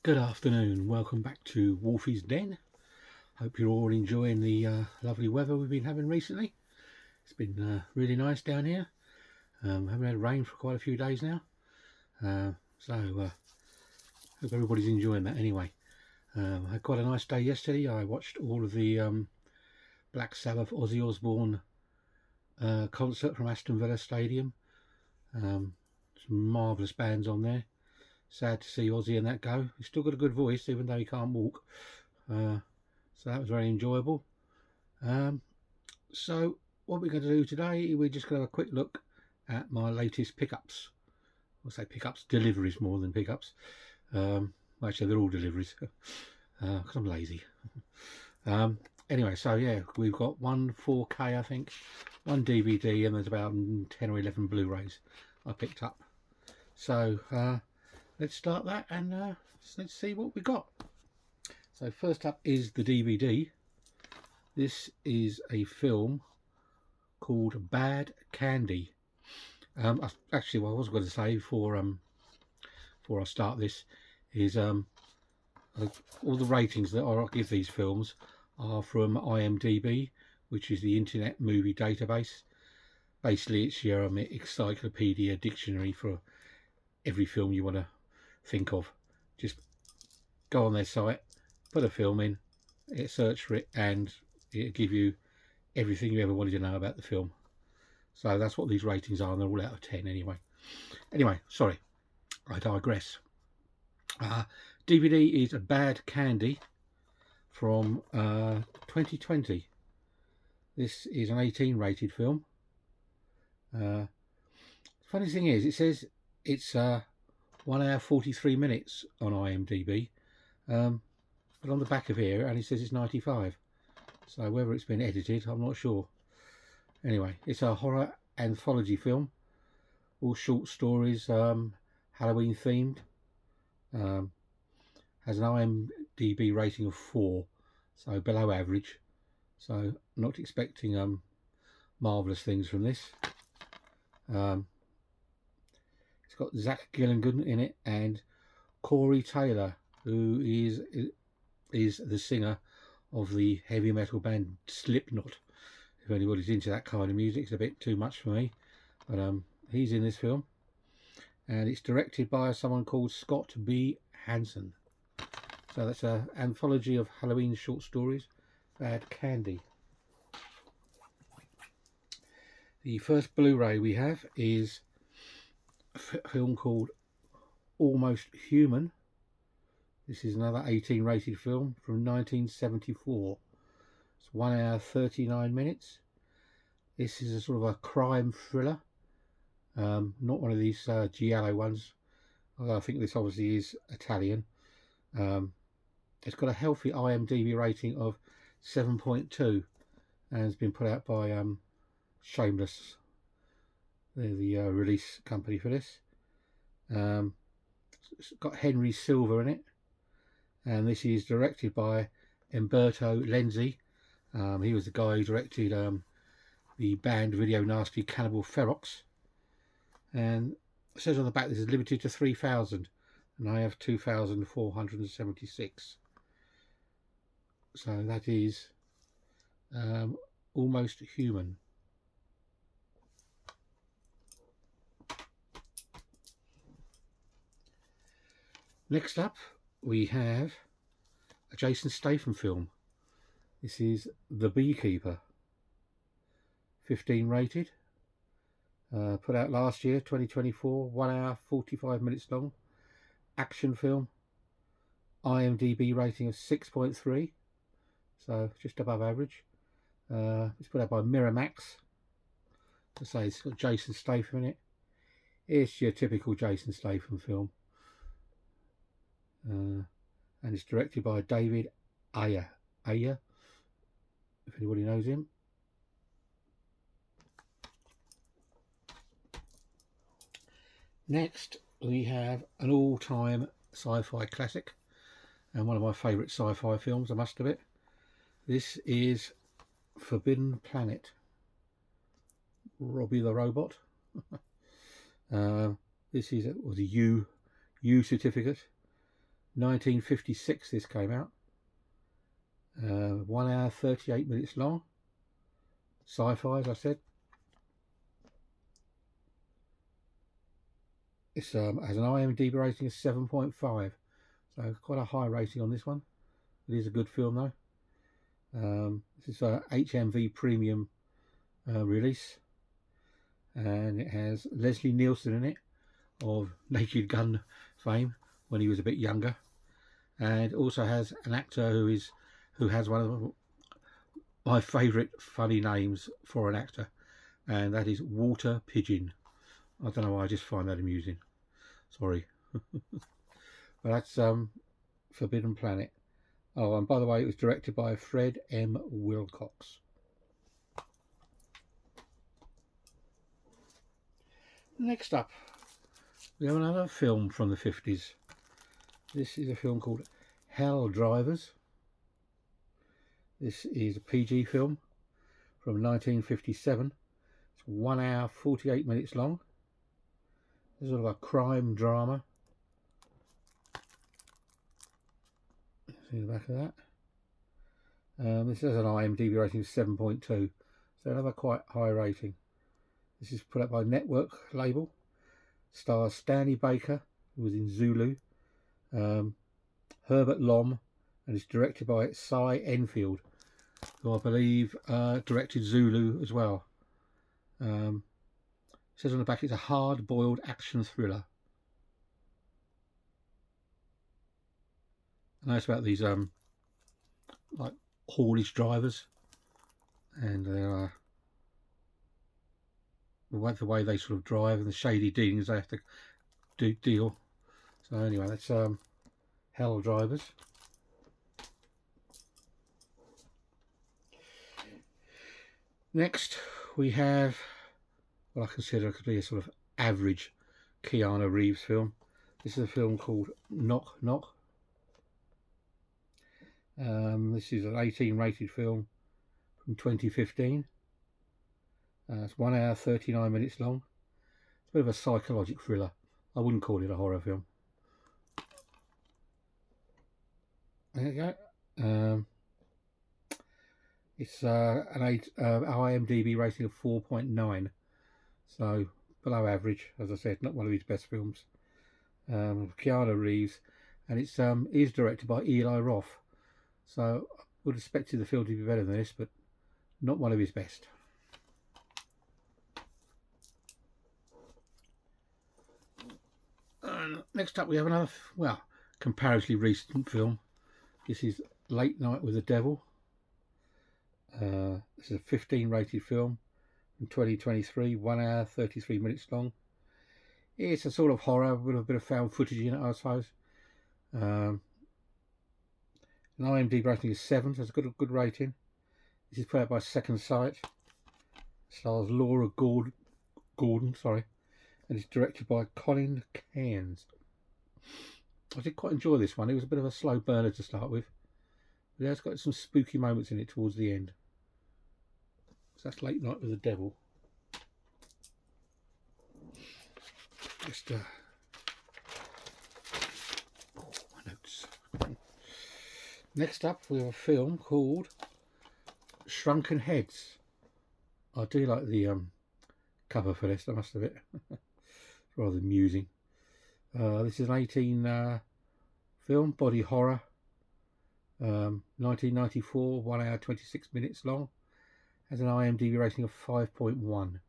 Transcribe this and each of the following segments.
Good afternoon, welcome back to Wolfie's Den. Hope you're all enjoying the lovely weather we've been having recently. It's been really nice down here. Haven't had rain for quite a few days now. So hope everybody's enjoying that anyway. I had quite a nice day yesterday. I watched all of the Black Sabbath Ozzy Osbourne concert from Aston Villa Stadium. Some marvellous bands on there. Sad to see Ozzy and that go. He's still got a good voice even though he can't walk. So that was very enjoyable. So what we're going to do today, we're just going to have a quick look at my latest pickups. I'll say pickups, deliveries more than pickups. Actually, they're all deliveries because I'm lazy. Anyway, so yeah, we've got one 4K, I think, one DVD, and there's about 10 or 11 Blu-rays I picked up. So let's start that and let's see what we got. So first up is the DVD. This is a film called Bad Candy. Actually, what I was going to say before I start this is all the ratings that I give these films are from IMDb, which is the Internet Movie Database. Basically, it's your encyclopedia dictionary for every film you want to think of. Just go on their site, put a film in, search for it, and it'll give you everything you ever wanted to know about the film. So that's what these ratings are, and they're all out of 10 anyway. Anyway, sorry, I digress. DVD is A Bad Candy from 2020. This is an 18 rated film. Funny thing is, it says it's 1 hour 43 minutes on IMDb, but on the back of here it only says it's 95. So whether it's been edited, I'm not sure. Anyway, it's a horror anthology film, all short stories, Halloween themed. Has an IMDb rating of 4, so below average. So not expecting marvellous things from this. It's got Zach Gilligan in it and Corey Taylor, who is the singer of the heavy metal band Slipknot. If anybody's into that kind of music, it's a bit too much for me, but he's in this film, and it's directed by someone called Scott B. Hansen. So that's an anthology of Halloween short stories, Bad Candy. The first Blu-ray we have is a film called Almost Human. This is another 18 rated film from 1974. It's 1 hour 39 minutes. This is a sort of a crime thriller, not one of these giallo ones, although I think this obviously is Italian. It's got a healthy IMDb rating of 7.2 and has been put out by Shameless. They're the release company for this. It's got Henry Silva in it, and this is directed by Umberto Lenzi. He was the guy who directed the band Video Nasty Cannibal Ferox, and it says on the back this is limited to 3,000, and I have 2,476. So that is Almost Human. Next up we have a Jason Statham film. This is The Beekeeper, 15 rated, put out last year, 2024, 1 hour 45 minutes long, action film, IMDb rating of 6.3, so just above average. It's put out by Miramax. As I say, it's got Jason Statham in it. It's your typical Jason Statham film, and it's directed by David Ayer, if anybody knows him. Next we have an all-time sci-fi classic, and one of my favourite sci-fi films, I must admit. This is Forbidden Planet, Robbie the Robot. This is the U certificate. 1956 this came out. 1 hour 38 minutes long. Sci-fi, as I said. It has an IMDb rating of 7.5, so quite a high rating on this one. It is a good film though. This is a HMV premium release, and it has Leslie Nielsen in it, of Naked Gun fame, when he was a bit younger, and also has an actor who has one of my favourite funny names for an actor, and that is Walter Pigeon. I don't know why, I just find that amusing. Sorry. But that's Forbidden Planet. Oh, and by the way, it was directed by Fred M. Wilcox. Next up, we have another film from the 50s. This is a film called Hell Drivers. This is a PG film from 1957. It's 1 hour 48 minutes long. It's sort of a crime drama. See the back of that. This has an IMDb rating of 7.2, so another quite high rating. This is put up by Network label. Stars Stanley Baker, who was in Zulu, Herbert Lom, and it's directed by Cy Enfield, who I believe directed Zulu as well. It says on the back it's a hard-boiled action thriller. I know it's about these like haulage drivers, and the way they sort of drive and the shady dealings they have to deal. So anyway, that's Hell Drivers. Next we have what I consider to be a sort of average Keanu Reeves film. This is a film called Knock Knock. This is an 18 rated film from 2015. It's 1 hour 39 minutes long. It's a bit of a psychological thriller. I wouldn't call it a horror film. There you go. It's an IMDb rating of 4.9, so below average. As I said, not one of his best films. Keanu Reeves, and it's is directed by Eli Roth, so I would have expected the film to be better than this, but not one of his best. Next up we have another, well, comparatively recent film. This is Late Night with the Devil. This is a 15 rated film from 2023, 1 hour 33 minutes long. It's a sort of horror with a bit of found footage in it, I suppose. An IMDb rating is 7, so it's got a good rating. This is put out by Second Sight. Stars Laura Gordon, and it's directed by Colin Cairns. I did quite enjoy this one. It was a bit of a slow burner to start with, but it's got some spooky moments in it towards the end. So that's Late Night with the Devil. Just my notes. Next up we have a film called Shrunken Heads. I do like the cover for this, I must admit. It's rather amusing. This is an 18 film, body horror. 1994, 1 hour 26 minutes long. Has an IMDb rating of 5.1,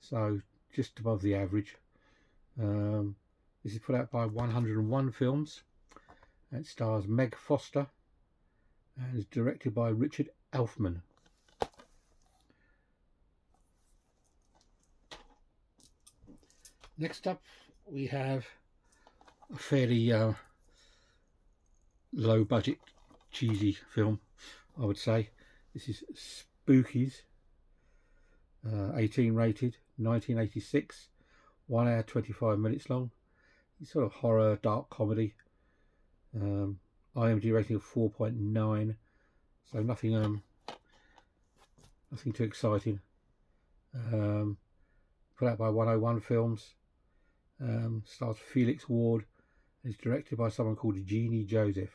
so just above the average. This is put out by 101 Films. It stars Meg Foster and is directed by Richard Elfman. Next up we have a fairly low budget cheesy film, I would say. This is Spookies, 18 rated, 1986, 1 hour 25 minutes long. It's sort of horror, dark comedy. IMDb rating of 4.9, so nothing too exciting. Put out by 101 Films. Stars Felix Ward It's directed by someone called Jeannie Joseph.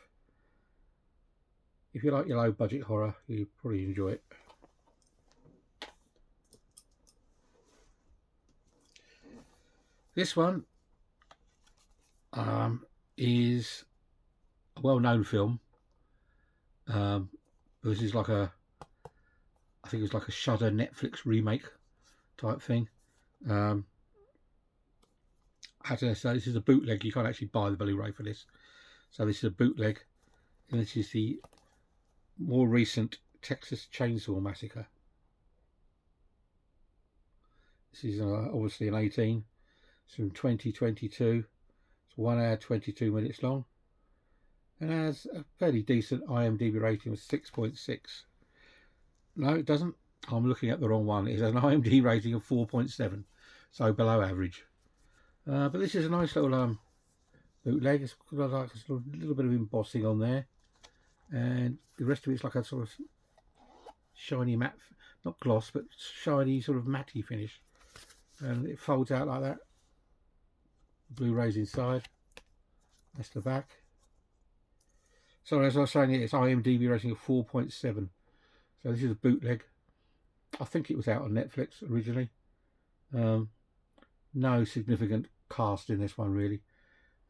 If you like your low budget horror, you probably enjoy it. This one is a well-known film. This is like I think it's like a Shudder Netflix remake type thing. How do I say, this is a bootleg. You can't actually buy the Blu-ray for this, so this is a bootleg, and this is the more recent Texas Chainsaw Massacre. This is obviously an 18. It's from 2022. It's 1 hour 22 minutes long, and has a fairly decent IMDb rating of 6.6. No, it doesn't. I'm looking at the wrong one. It has an IMDb rating of 4.7, so below average. But this is a nice little bootleg. It's got like a little bit of embossing on there, and the rest of it's like a sort of shiny matte, not gloss, but shiny sort of matte finish, and it folds out like that. Blu-ray's inside. That's the back. So as I was saying, it's IMDb rating of 4.7. So this is a bootleg. I think it was out on Netflix originally. No significant cast in this one really,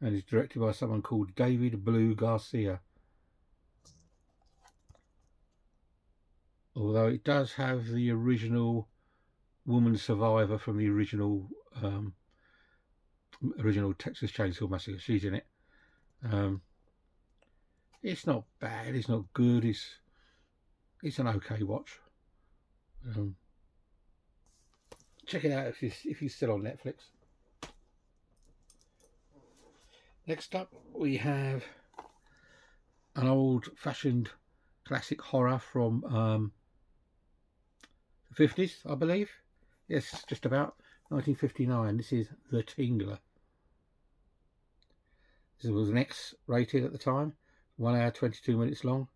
and it's directed by someone called David Blue Garcia. Although it does have the original woman survivor from the original Texas Chainsaw Massacre. She's in it. It's not bad. It's not good. It's an okay watch. Check it out if you're still on Netflix. Next up, we have an old-fashioned classic horror from the 50s, I believe. Yes, just about 1959. This is The Tingler. This was an X rated at the time, 1 hour 22 minutes long.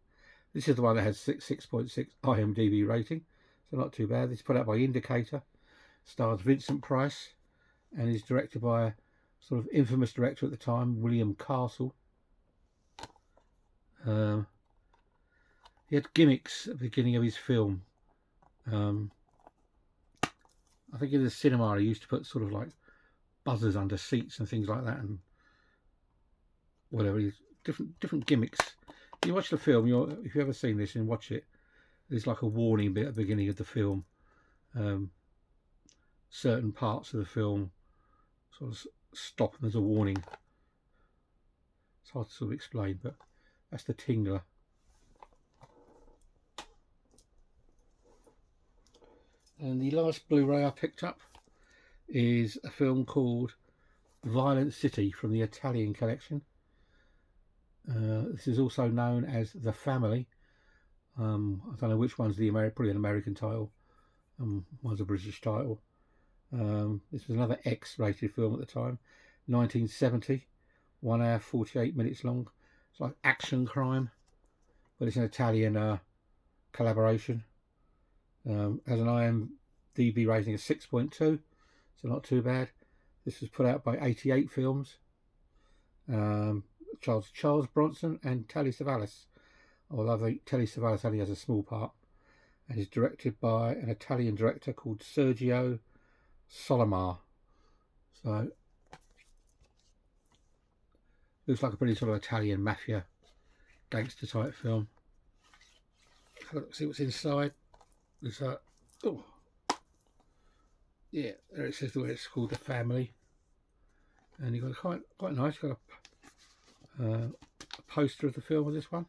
This is the one that has 6.6 IMDb rating, so not too bad. This is put out by Indicator, stars Vincent Price, and is directed by a sort of infamous director at the time, William Castle. He had gimmicks at the beginning of his film. I think in the cinema he used to put sort of like buzzers under seats and things like that, and whatever, different gimmicks. If you watch the film, if you've ever seen this and watch it, there's like a warning bit at the beginning of the film. Certain parts of the film sort of stop and there's a warning. It's hard to sort of explain, but that's The Tingler. And the last Blu-ray I picked up is a film called Violent City from the Italian collection. This is also known as The Family. I don't know which one's probably an American title, one's a British title. This was another X-rated film at the time, 1970, 1 hour 48 minutes long. It's like action crime, but it's an Italian collaboration. Has an IMDb rating of 6.2, so not too bad. This was put out by 88 Films. Charles Bronson and Telly Savalas. Although I think Telly Savalas only has a small part, and is directed by an Italian director called Sergio Solomar. So looks like a pretty sort of Italian mafia gangster type film. Have a look, see what's inside. There's oh yeah, there it says the way it's called, The Family, and you've got quite nice. You've got a poster of the film of this one,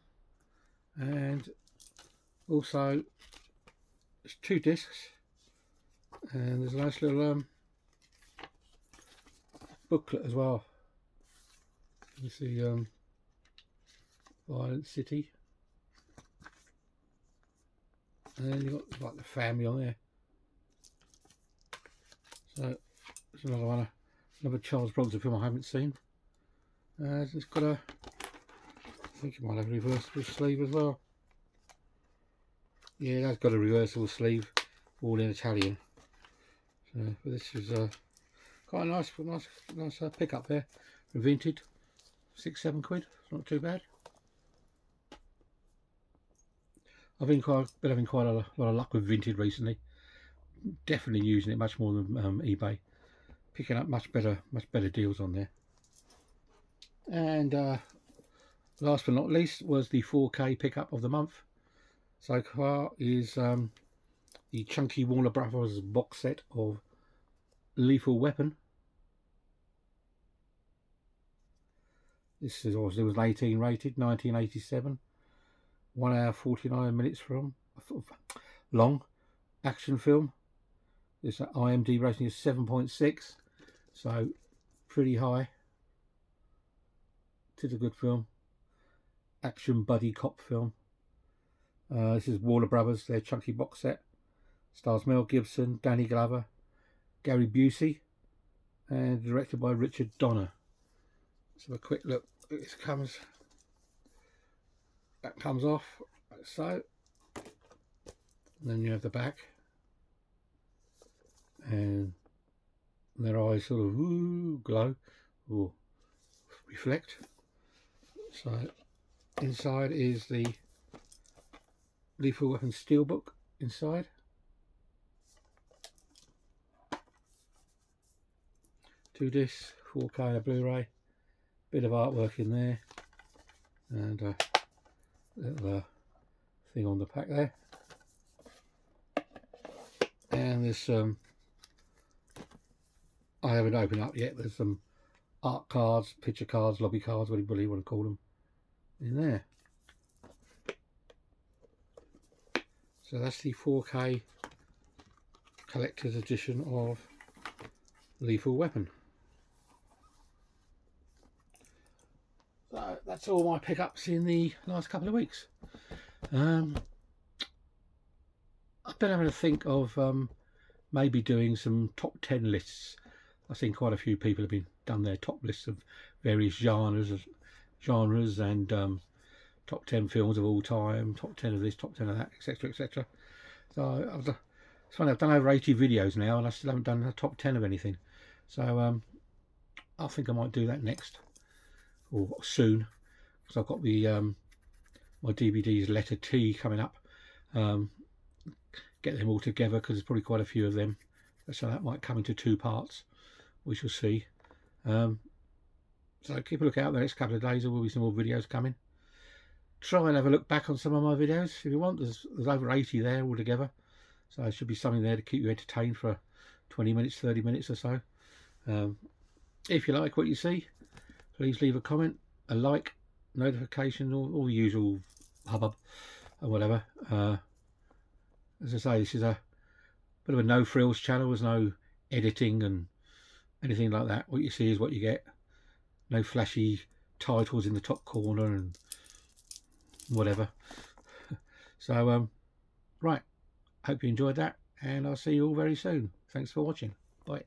and also there's 2 discs, and there's a nice little booklet as well. You see Violent City, and then you've got like The Family on there. So there's another one, another Charles Bronson film I haven't seen. It's got I think it might have a reversible sleeve as well. Yeah, that's got a reversible sleeve, all in Italian. So, but this is quite a nice pick up there, vintage. 6-7 quid. It's not too bad. I've been having quite a lot of luck with Vinted recently. Definitely using it much more than eBay. Picking up much better deals on there. And last but not least was the 4K pickup of the month so far is the chunky Warner Brothers box set of Lethal Weapon. This is obviously was 18 rated, 1987, 1 hour 49 minutes from long action film. This IMDb rating is 7.6, so pretty high. It is a good film, action buddy cop film. This is Warner Brothers, their chunky box set. Stars Mel Gibson, Danny Glover, Gary Busey, and directed by Richard Donner. Let's have a quick look. That comes off like so. And then you have the back, and their eyes sort of glow or reflect. So inside is the Lethal Weapon steelbook inside. Two discs, 4K and a Blu-ray. Bit of artwork in there, and a little thing on the pack there. And there's some, I haven't opened up yet, there's some art cards, picture cards, lobby cards, whatever you want to call them, in there. So that's the 4K collector's edition of Lethal Weapon. So that's all my pickups in the last couple of weeks. I've been having to think of maybe doing some top 10 lists. I've seen quite a few people have done their top lists of various genres and top 10 films of all time, top 10 of this, top 10 of that, etc, etc. So it's funny, I've done over 80 videos now and I still haven't done a top 10 of anything. So I think I might do that next, or soon, because I've got the my DVDs Letter T coming up. Get them all together because there's probably quite a few of them, so that might come into 2 parts. We shall see. So keep a look out the next couple of days. There will be some more videos coming. Try and have a look back on some of my videos if you want. There's over 80 there altogether, so there should be something there to keep you entertained for 20 minutes, 30 minutes or so. If you like what you see, please leave a comment, a like, notification, all the usual hubbub and whatever. As I say, this is a bit of a no frills channel. There's no editing and anything like that. What you see is what you get. No flashy titles in the top corner and whatever. So right, hope you enjoyed that, and I'll see you all very soon. Thanks for watching. Bye.